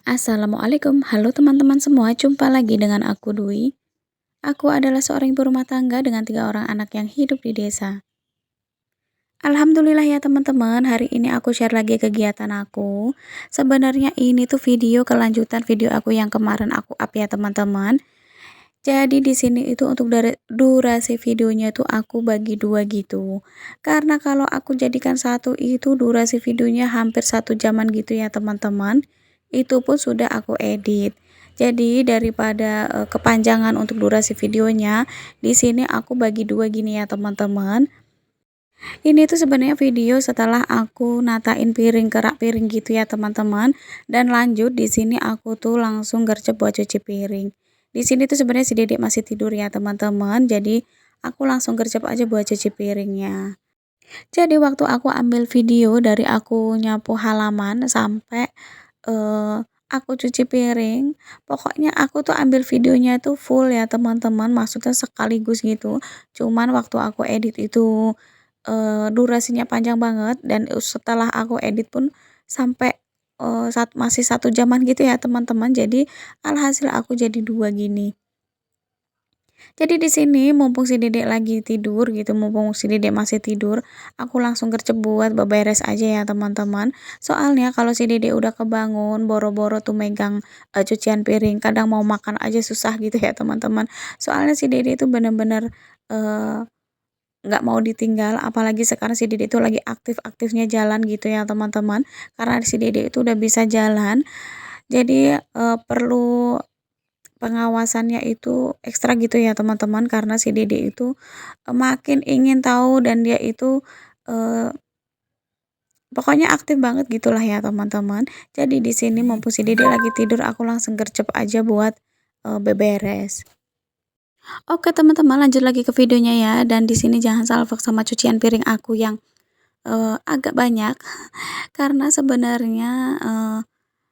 Assalamualaikum, halo teman-teman semua, jumpa lagi dengan aku Dwi. Aku adalah seorang ibu rumah tangga dengan 3 orang anak yang hidup di desa. Alhamdulillah ya teman-teman, hari ini aku share lagi kegiatan aku. Sebenarnya ini tuh video kelanjutan video aku yang kemarin aku up ya teman-teman. Jadi di sini itu untuk dari durasi videonya tuh aku bagi dua gitu. Karena kalau aku jadikan satu itu durasi videonya hampir 1 jaman gitu ya teman-teman. Itu pun sudah aku edit. Jadi daripada kepanjangan untuk durasi videonya, di sini aku bagi dua gini ya teman-teman. Ini tuh sebenarnya video setelah aku natain piring kerak piring gitu ya teman-teman. Dan lanjut di sini aku tuh langsung gercep buat cuci piring. Di sini tuh sebenarnya si Dedek masih tidur ya teman-teman. Jadi aku langsung gercep aja buat cuci piringnya. Jadi waktu aku ambil video dari aku nyapu halaman sampai aku cuci piring, pokoknya aku tuh ambil videonya tuh full ya teman-teman, maksudnya sekaligus gitu. Cuman waktu aku edit itu durasinya panjang banget dan setelah aku edit pun sampai masih 1 jaman gitu ya teman-teman. Jadi alhasil aku jadi dua gini. Jadi di sini mumpung si Dedek lagi tidur gitu, mumpung si Dedek masih tidur, aku langsung gercep buat beberes aja ya teman-teman. Soalnya kalau si Dedek udah kebangun, boro-boro tuh megang cucian piring, kadang mau makan aja susah gitu ya teman-teman. Soalnya si Dedek itu bener-bener eh, nggak mau ditinggal, apalagi sekarang si Dedek itu lagi aktif-aktifnya jalan gitu ya teman-teman. Karena si Dedek itu udah bisa jalan, jadi perlu pengawasannya itu ekstra gitu ya teman-teman, karena si Dede itu makin ingin tahu dan dia itu eee, pokoknya aktif banget gitulah ya teman-teman. Jadi di sini mumpung si Dede lagi tidur aku langsung gercep aja buat beberes. Oke teman-teman, lanjut lagi ke videonya ya, dan di sini jangan salfok sama cucian piring aku yang agak banyak. Karena sebenarnya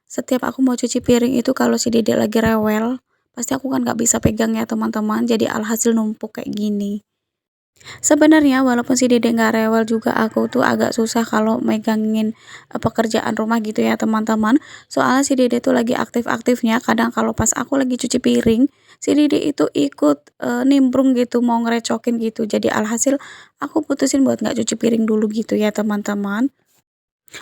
setiap aku mau cuci piring itu kalau si Dede lagi rewel, pasti aku kan nggak bisa pegang ya teman-teman, jadi alhasil numpuk kayak gini. Sebenarnya walaupun si Dede nggak rewel juga aku tuh agak susah kalau megangin pekerjaan rumah gitu ya teman-teman. Soalnya si Dede tuh lagi aktif-aktifnya, kadang kalau pas aku lagi cuci piring, si Dede itu ikut nimbrung gitu, mau ngerecokin gitu. Jadi alhasil aku putusin buat nggak cuci piring dulu gitu ya teman-teman.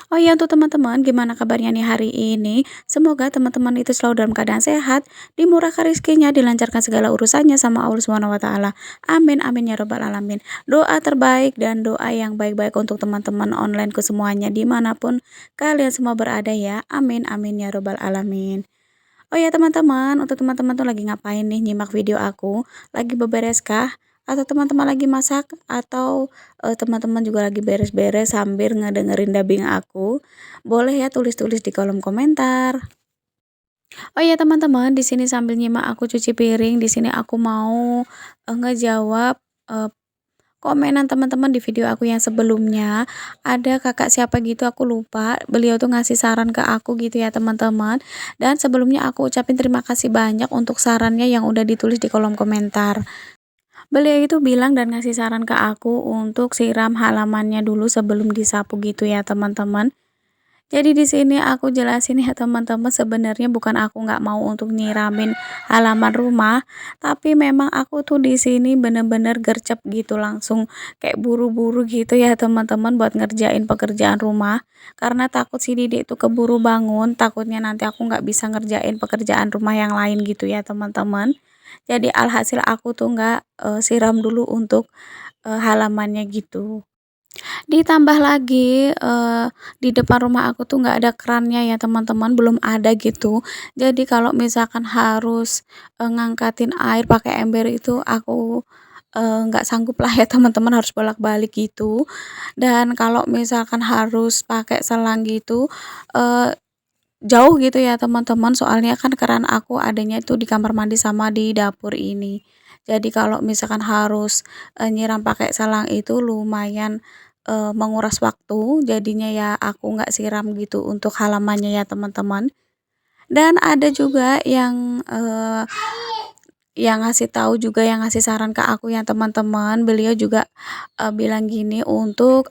Oh iya, untuk teman-teman, gimana kabarnya nih hari ini? Semoga teman-teman itu selalu dalam keadaan sehat, dimurahkan rezekinya, dilancarkan segala urusannya sama Allah Subhanahu wa taala. Amin amin ya robbal alamin. Doa terbaik dan doa yang baik-baik untuk teman-teman online ke semuanya dimanapun kalian semua berada ya. Amin amin ya robbal alamin. Oh ya teman-teman, untuk teman-teman tuh lagi ngapain nih nyimak video aku? Lagi beberes kah? Atau teman-teman lagi masak? Atau teman-teman juga lagi beres-beres sambil ngedengerin dubbing aku? Boleh ya tulis-tulis di kolom komentar. Oh ya teman-teman, di sini sambil nyimak aku cuci piring, di sini aku mau ngejawab eh, komenan teman-teman di video aku yang sebelumnya. Ada kakak siapa gitu aku lupa, beliau tuh ngasih saran ke aku gitu ya teman-teman. Dan sebelumnya aku ucapin terima kasih banyak untuk sarannya yang udah ditulis di kolom komentar. Beliau itu bilang dan ngasih saran ke aku untuk siram halamannya dulu sebelum disapu gitu ya teman-teman. Jadi di sini aku jelasin ya teman-teman, sebenarnya bukan aku nggak mau untuk nyiramin halaman rumah, tapi memang aku tuh di sini bener-bener gercep gitu langsung kayak buru-buru gitu ya teman-teman buat ngerjain pekerjaan rumah. Karena takut si Didi itu keburu bangun, takutnya nanti aku nggak bisa ngerjain pekerjaan rumah yang lain gitu ya teman-teman. Jadi alhasil aku tuh nggak siram dulu untuk halamannya gitu. Ditambah lagi, di depan rumah aku tuh nggak ada kerannya ya teman-teman, belum ada gitu. Jadi kalau misalkan harus, ngangkatin air pakai ember itu aku, nggak sanggup lah ya teman-teman, harus bolak-balik gitu. Dan kalau misalkan harus pakai selang gitu, eee, jauh gitu ya teman-teman, soalnya kan keran aku adanya itu di kamar mandi sama di dapur ini. Jadi kalau misalkan harus, nyiram pakai selang itu lumayan menguras waktu, jadinya ya aku nggak siram gitu untuk halamannya ya teman-teman. Dan ada juga yang yang ngasih tahu juga, yang ngasih saran ke aku ya teman-teman, beliau juga, bilang gini untuk,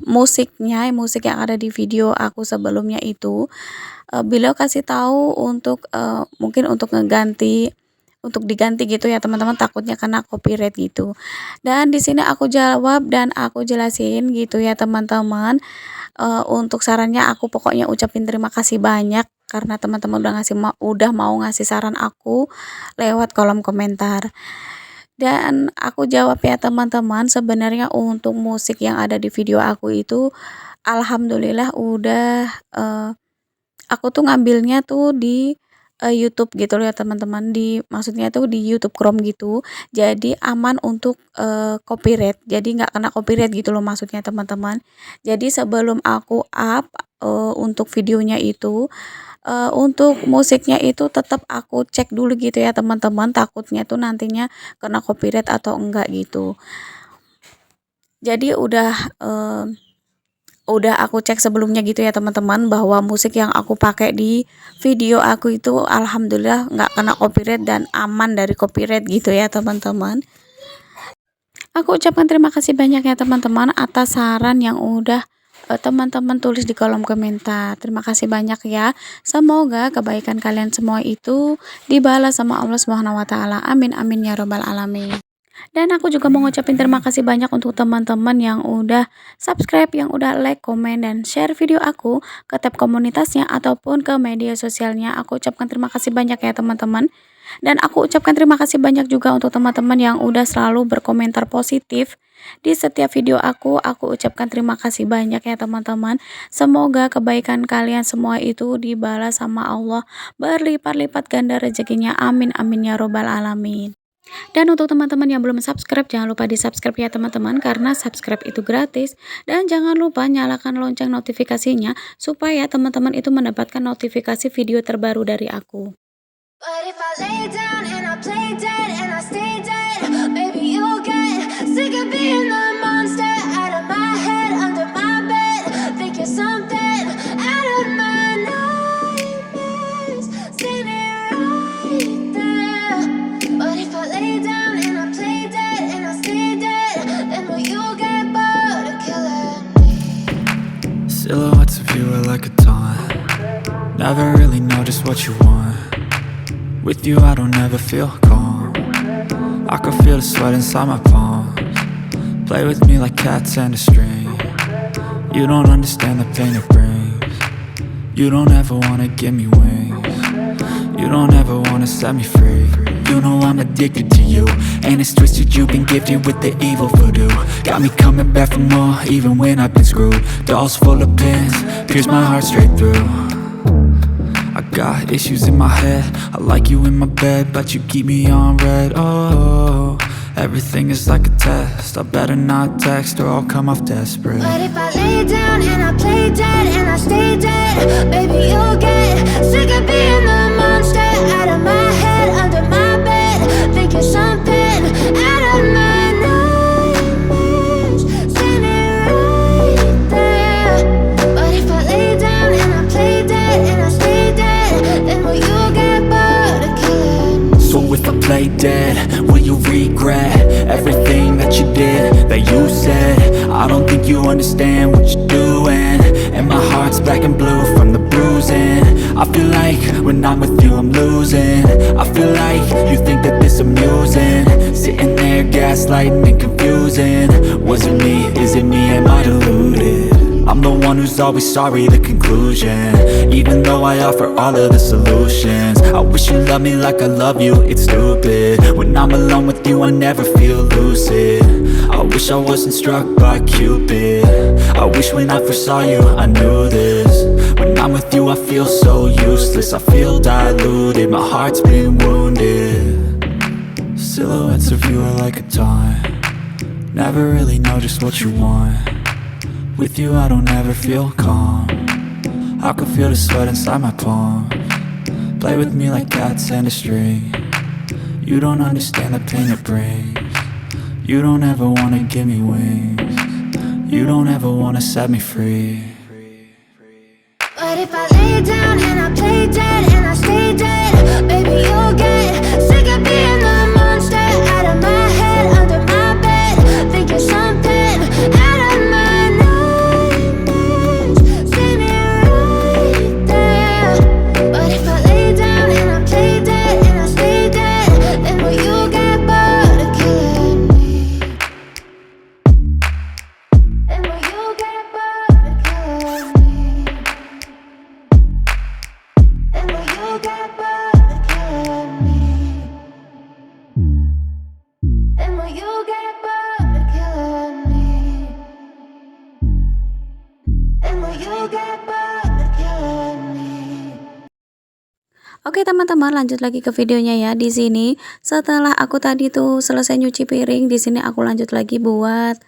musik yang ada di video aku sebelumnya itu, beliau kasih tahu untuk, mungkin untuk diganti gitu ya teman-teman, takutnya kena copyright gitu. Dan di sini aku jawab dan aku jelasin gitu ya teman-teman, untuk sarannya aku pokoknya ucapin terima kasih banyak karena teman-teman udah mau ngasih saran aku lewat kolom komentar. Dan aku jawab ya teman-teman, sebenarnya untuk musik yang ada di video aku itu alhamdulillah udah, aku tuh ngambilnya tuh di, YouTube gitu loh ya teman-teman, maksudnya tuh di YouTube Chrome gitu. Jadi aman untuk, copyright, jadi nggak kena copyright gitu loh maksudnya teman-teman. Jadi sebelum aku up, untuk videonya itu, untuk musiknya itu tetap aku cek dulu gitu ya teman-teman, takutnya tuh nantinya kena copyright atau enggak gitu. Jadi udah aku cek sebelumnya gitu ya teman-teman, bahwa musik yang aku pakai di video aku itu alhamdulillah nggak kena copyright dan aman dari copyright gitu ya teman-teman. Aku ucapkan terima kasih banyak ya teman-teman atas saran yang udah, teman-teman tulis di kolom komentar. Terima kasih banyak ya. Semoga kebaikan kalian semua itu dibalas sama Allah Subhanahu wa taala. Amin amin ya robbal alamin. Dan aku juga mau ngucapin terima kasih banyak untuk teman-teman yang udah subscribe, yang udah like, komen, dan share video aku ke tab komunitasnya ataupun ke media sosialnya. Aku ucapkan terima kasih banyak ya teman-teman. Dan aku ucapkan terima kasih banyak juga untuk teman-teman yang udah selalu berkomentar positif di setiap video aku. Aku ucapkan terima kasih banyak ya teman-teman. Semoga kebaikan kalian semua itu dibalas sama Allah berlipat-lipat ganda rezekinya. Amin amin ya robbal alamin. Dan untuk teman-teman yang belum subscribe, jangan lupa di subscribe ya teman-teman, karena subscribe itu gratis. Dan jangan lupa nyalakan lonceng notifikasinya supaya teman-teman itu mendapatkan notifikasi video terbaru dari aku. But if I lay down and I play dead and I stay dead, maybe you'll get sick of being the monster out of my head, under my bed, thinking something out of my nightmares, standing right there. But if I lay down and I play dead and I stay dead, then will you get bored of killing me? Silhouettes of you are like a taunt. Never really know just what you want. With you I don't ever feel calm. I can feel the sweat inside my palms. Play with me like cats and a string. You don't understand the pain it brings. You don't ever wanna give me wings. You don't ever wanna set me free. You know I'm addicted to you, and it's twisted, you've been gifted with the evil voodoo. Got me coming back for more, even when I've been screwed. Dolls full of pins, pierce my heart straight through. I got issues in my head, I like you in my bed, but you keep me on red. Oh, everything is like a test, I better not text or I'll come off desperate. But if I lay down and I play dead and I stay dead, maybe you'll get sick of being the monster out of my head, under my bed, thinking something out of my nightmares, standing right there. But if I lay down and I play dead and I stay dead, then will you get bored of killing me? So if I play dead, will you regret everything that you did, that you said? I don't think you understand what you're doing, and my heart's black and blue from the bruising. I feel like when I'm with you I'm losing. I feel like you think that this amusing, sitting there gaslighting and confusing. Was it me? Is it me? Am I deluded? I'm the one who's always sorry, the conclusion. Even though I offer all of the solutions, I wish you loved me like I love you, it's stupid. When I'm alone with you I never feel lucid. I wish I wasn't struck by Cupid. I wish when I first saw you I knew this. When I'm with you I feel so useless, I feel diluted, my heart's been wounded. Silhouettes of you are like a taunt. Never really know just what you want. With you I don't ever feel calm. I can feel the sweat inside my palms. Play with me like cats and a string. You don't understand the pain it brings. You don't ever wanna give me wings. You don't ever wanna set me free. But if I lay down and I play dead and I stay dead, maybe you'll get sick of being the you get bored of killing me. Oke teman-teman, lanjut lagi ke videonya ya. Di sini setelah aku tadi tuh selesai nyuci piring, di sini aku lanjut lagi buat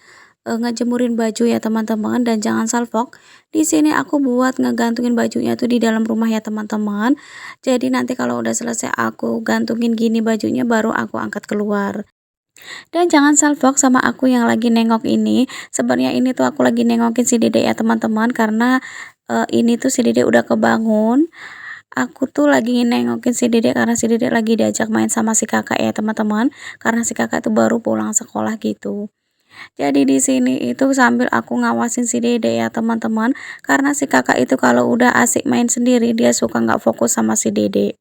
ngejemurin baju ya teman-teman, dan jangan salfok. Di sini aku buat ngegantungin bajunya tuh di dalam rumah ya teman-teman. Jadi nanti kalau udah selesai aku gantungin gini bajunya, baru aku angkat keluar. Dan jangan salfok sama aku yang lagi nengok ini. Sebenarnya ini tuh aku lagi nengokin si Dede ya teman-teman, karena ini tuh si Dede udah kebangun. Aku tuh lagi nengokin si Dede karena si Dede lagi diajak main sama si kakak ya teman-teman, karena si kakak itu baru pulang sekolah gitu. Jadi di sini itu sambil aku ngawasin si Dede ya teman-teman, karena si kakak itu kalau udah asik main sendiri dia suka nggak fokus sama si Dede.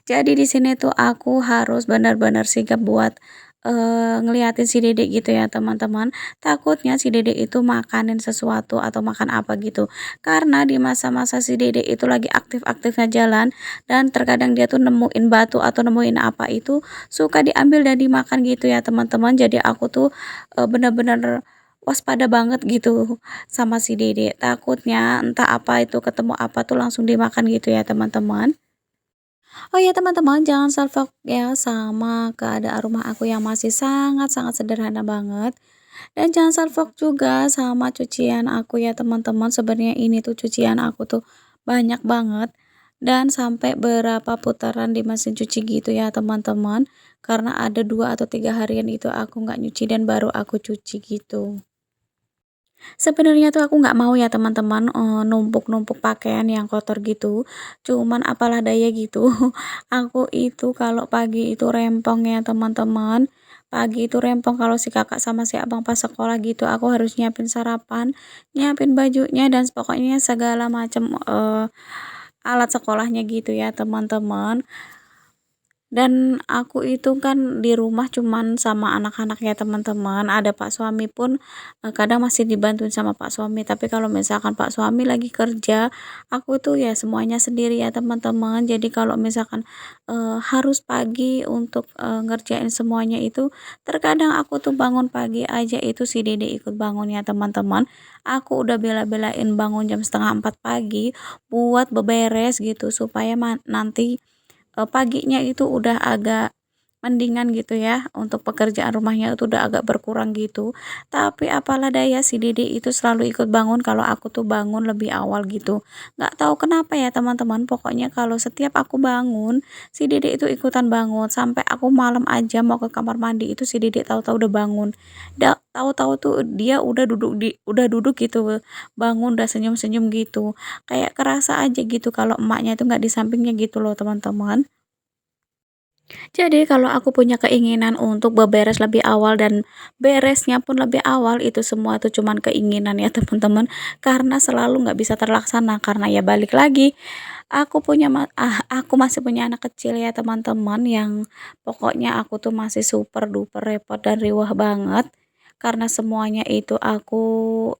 Jadi di sini tuh aku harus benar-benar sigap buat ngeliatin si Dede gitu ya teman-teman. Takutnya si Dede itu makanin sesuatu atau makan apa gitu. Karena di masa-masa si Dede itu lagi aktif-aktifnya jalan, dan terkadang dia tuh nemuin batu atau nemuin apa itu suka diambil dan dimakan gitu ya teman-teman. Jadi aku tuh benar-benar waspada banget gitu sama si Dede. Takutnya entah apa itu ketemu apa tuh langsung dimakan gitu ya teman-teman. Oh ya teman-teman, jangan salfok ya sama keadaan rumah aku yang masih sangat-sangat sederhana banget. Dan jangan salfok juga sama cucian aku ya teman-teman. Sebenarnya ini tuh cucian aku tuh banyak banget. Dan sampai berapa putaran di mesin cuci gitu ya teman-teman. Karena ada 2 atau 3 harian itu aku nggak nyuci dan baru aku cuci gitu. Sebenarnya tuh aku nggak mau ya teman-teman, numpuk-numpuk pakaian yang kotor gitu, cuman apalah daya gitu. Aku itu kalau pagi itu rempong ya teman-teman, pagi itu rempong kalau si kakak sama si abang pas sekolah gitu, aku harus nyiapin sarapan, nyiapin bajunya, dan pokoknya segala macam, alat sekolahnya gitu ya teman-teman. Dan aku itu kan di rumah cuman sama anak-anak ya teman-teman, ada Pak suami pun kadang masih dibantuin sama Pak suami, tapi kalau misalkan Pak suami lagi kerja, aku tuh ya semuanya sendiri ya teman-teman. Jadi kalau misalkan harus pagi untuk ngerjain semuanya itu, terkadang aku tuh bangun pagi aja itu si Dede ikut bangun ya teman-teman. Aku udah bela-belain bangun jam setengah 4 pagi buat beberes gitu supaya nanti paginya itu udah agak mendingan gitu ya, untuk pekerjaan rumahnya itu udah agak berkurang gitu. Tapi apalah daya si Dede itu selalu ikut bangun kalau aku tuh bangun lebih awal gitu. Nggak tahu kenapa ya teman-teman, pokoknya kalau setiap aku bangun, si Dede itu ikutan bangun. Sampai aku malam aja mau ke kamar mandi itu si Dede tahu-tahu udah bangun. Tahu-tahu tuh dia udah duduk gitu, bangun udah senyum-senyum gitu. Kayak kerasa aja gitu kalau emaknya itu nggak di sampingnya gitu loh teman-teman. Jadi kalau aku punya keinginan untuk beberes lebih awal dan beresnya pun lebih awal, itu semua tuh cuman keinginan ya teman-teman, karena selalu nggak bisa terlaksana, karena ya balik lagi aku masih punya anak kecil ya teman-teman, yang pokoknya aku tuh masih super duper repot dan riwah banget karena semuanya itu aku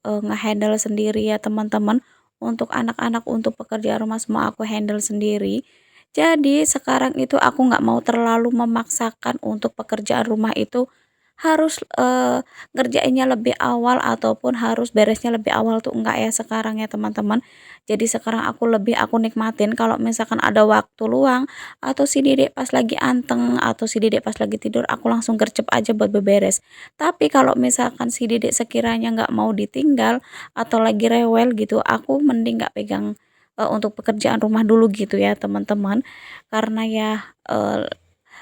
ngehandle sendiri ya teman-teman. Untuk anak-anak, untuk pekerjaan rumah semua aku handle sendiri. Jadi sekarang itu aku nggak mau terlalu memaksakan untuk pekerjaan rumah itu harus ngerjainnya lebih awal ataupun harus beresnya lebih awal tuh enggak ya sekarang ya teman-teman. Jadi sekarang aku nikmatin kalau misalkan ada waktu luang atau si Dedek pas lagi anteng atau si Dedek pas lagi tidur, aku langsung gercep aja buat beberes. Tapi kalau misalkan si Dedek sekiranya nggak mau ditinggal atau lagi rewel gitu, aku mending nggak pegang untuk pekerjaan rumah dulu gitu ya teman-teman. Karena ya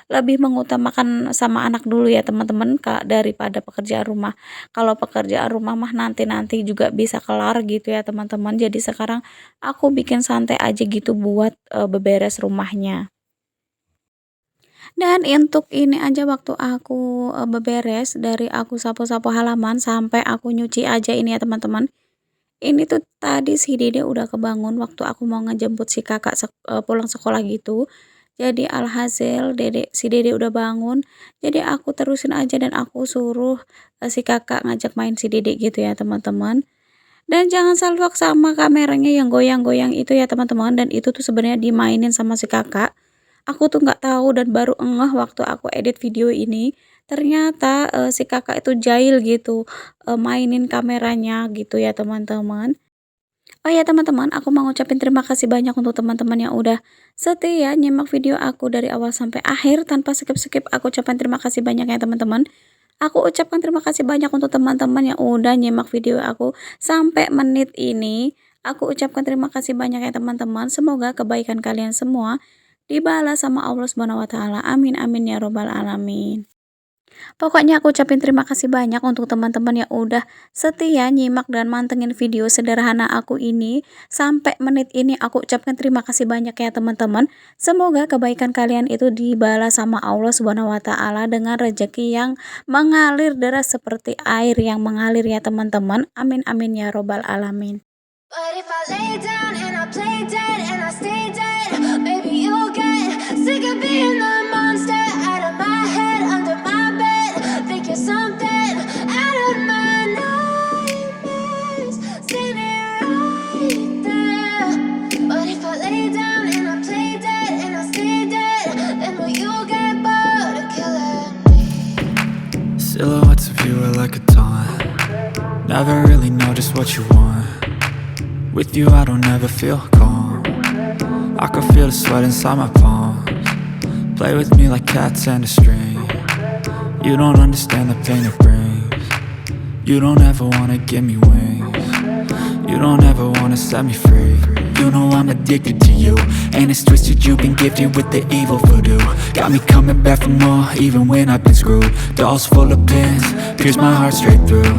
lebih mengutamakan sama anak dulu ya teman-teman Kak, daripada pekerjaan rumah. Kalau pekerjaan rumah mah nanti-nanti juga bisa kelar gitu ya teman-teman. Jadi sekarang aku bikin santai aja gitu buat beberes rumahnya. Dan untuk ini aja waktu aku beberes, dari aku sapu-sapu halaman sampai aku nyuci aja ini ya teman-teman. Ini tuh tadi si Dede udah kebangun waktu aku mau ngejemput si kakak pulang sekolah gitu. Jadi alhasil si Dede udah bangun, jadi aku terusin aja dan aku suruh si kakak ngajak main si Dede gitu ya teman-teman. Dan jangan salfok sama kameranya yang goyang-goyang itu ya teman-teman, dan itu tuh sebenarnya dimainin sama si kakak. Aku tuh nggak tahu dan baru ngeh waktu aku edit video ini. Ternyata si kakak itu jahil gitu, mainin kameranya gitu ya teman-teman. Oh Oh ya teman-teman, aku mau ngucapin terima kasih banyak untuk teman-teman yang udah setia nyimak video aku dari awal sampai akhir tanpa skip-skip. Aku ucapkan terima kasih banyak ya teman-teman. Aku ucapkan terima kasih banyak untuk teman-teman yang udah nyimak video aku sampai menit ini. Aku ucapkan terima kasih banyak ya teman-teman. Semoga kebaikan kalian semua dibalas sama Allah Subhanahu wa taala. Amin amin ya robbal alamin. Pokoknya aku ucapin terima kasih banyak untuk teman-teman yang udah setia nyimak dan mantengin video sederhana aku ini sampai menit ini. Aku ucapkan terima kasih banyak ya teman-teman. Semoga kebaikan kalian itu dibalas sama Allah Subhanahu wa taala dengan rezeki yang mengalir deras seperti air yang mengalir ya teman-teman. Amin amin ya robbal alamin. But if I lay down and I play dead and I stay dead, maybe you'll get sick of being the monster out of my head, under my bed, thinking something out of my nightmares, standing right there. But if I lay down and I play dead and I stay dead, then will you get bored of killing me? Silhouettes of you are like a taunt. Never really know just what you want. With you I don't ever feel calm. I can feel the sweat inside my palms. Play with me like cats and a string. You don't understand the pain it brings. You don't ever wanna give me wings. You don't ever wanna set me free. You know I'm addicted to you, and it's twisted, you've been gifted with the evil voodoo. Got me coming back for more, even when I've been screwed. Dolls full of pins, pierce my heart straight through.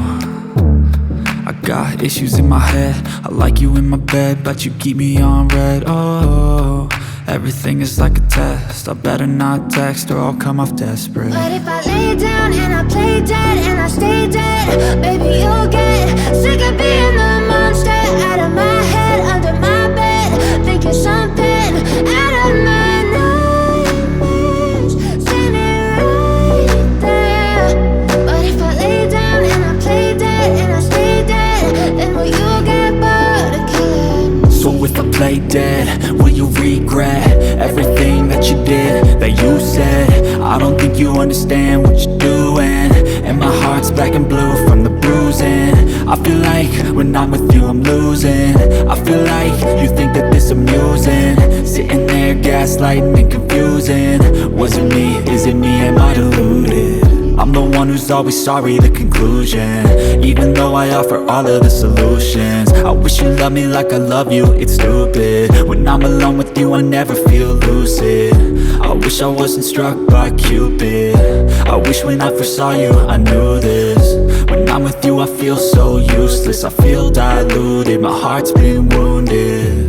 I got issues in my head, I like you in my bed, but you keep me on red. Oh, everything is like a test, I better not text or I'll come off desperate. But if I lay down and I play dead and I stay dead, baby you'll get sick of being the monster out of my head, under my bed, thinking something out of my nightmares, standing right there. But if I lay down and I play dead and I stay dead, then will you get bored of killing me? So if I play dead, will you regret everything that you did, that you said? I don't think you understand what you're doing, and my heart's black and blue from the bruising. I feel like when I'm with you I'm losing. I feel like you think that this amusing, sitting there gaslighting and confusing. Was it me? Is it me? Am I deluded? I'm the one who's always sorry, the conclusion, even though I offer all of the solutions. I wish you loved me like I love you, it's stupid. When I'm alone with you I never feel lucid. I wish I wasn't struck by Cupid. I wish when I first saw you I knew this. When I'm with you I feel so useless, I feel diluted, my heart's been wounded.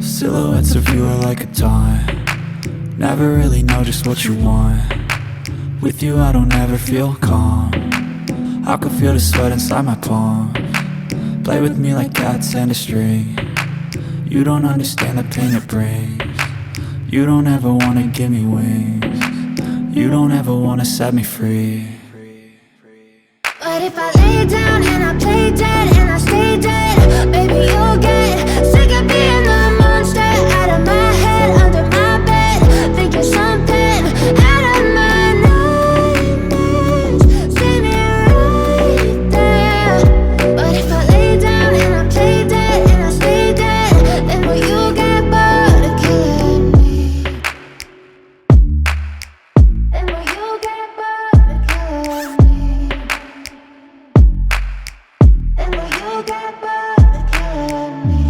Silhouettes of you are like a taunt. Never really know just what you want. With you I don't ever feel calm. I can feel the sweat inside my palms. Play with me like cats and a string. You don't understand the pain it brings. You don't ever wanna give me wings. You don't ever wanna set me free. But if I lay down and I play dead and I stay dead, baby you'll get sick of being the monster out of my head, under my bed, thinking something out of my nightmares, standing right there. But if I lay down and I play dead and I stay dead, then will you get bored of killing me? Then will you get bored of killing me? Then will you get bored of killing me?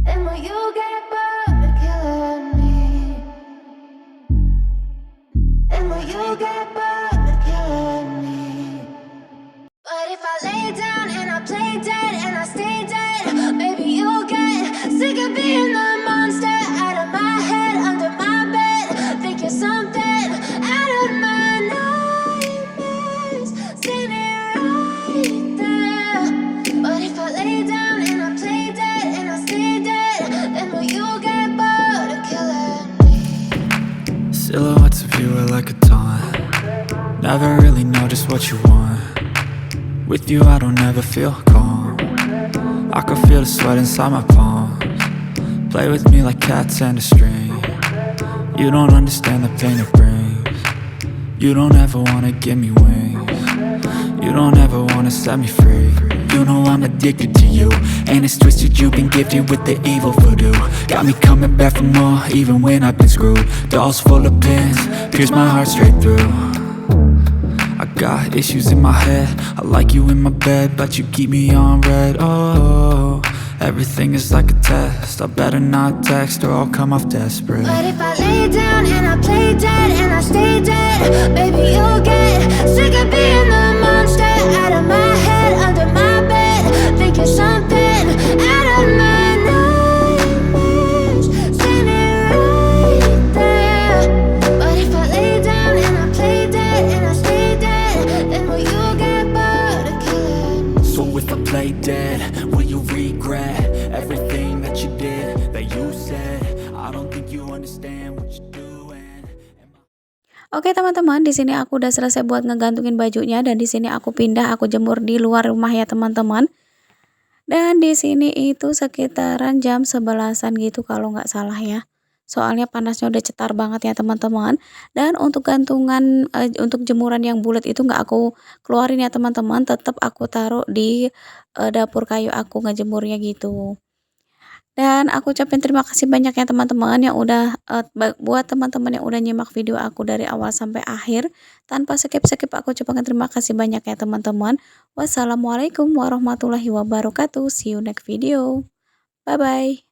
Then will you get bored of killing me? Then will you get bored of killing me? But if I lay down and I play dead and I stay dead, baby you'll get sick of being the monster out of my head, under my bed, thinking something out of my nightmares, standing right there. But if I lay down and I play dead and I stay dead, then will you get bored of killing me? Silhouettes of you are like a taunt. Never really know just what you want. With you I don't ever feel calm. I can feel the sweat inside my palms. Play with me like cats and a string. You don't understand the pain it brings. You don't ever wanna give me wings. You don't ever wanna set me free. You know I'm I'm addicted to you. And it's twisted, you've been gifted with the evil voodoo. Got me coming back for more, even when I've been screwed. Dolls full of pins, pierce my heart straight through. I got issues in my head, I like you in my bed, but you keep me on red. Oh, everything is like a test, I better not text or I'll come off desperate. But if I lay down and I play dead and I stay dead, baby, you'll get sick of being the monster out of my head, under my bed. Think you're something out of my nightmares, standing right there. But if I lay down and I play dead and I stay dead, then will you get bored of killing? So if I play dead, will you regret everything that you did, that you said? I don't think you understand what you're doing. Oke teman-teman, di sini aku udah selesai buat ngegantungin bajunya dan di sini aku pindah, aku jemur di luar rumah ya teman-teman. Dan di sini itu sekitaran jam 11-an gitu kalau nggak salah ya. Soalnya panasnya udah cetar banget ya teman-teman. Dan untuk gantungan untuk jemuran yang bulat itu nggak aku keluarin ya teman-teman, tetap aku taruh di dapur kayu aku ngejemurnya gitu. Dan aku ucapin terima kasih banyak ya teman-teman yang udah buat teman-teman yang udah nyimak video aku dari awal sampai akhir tanpa skip-skip, aku ucapkan terima kasih banyak ya teman-teman. Wassalamualaikum warahmatullahi wabarakatuh. See you next video. Bye bye.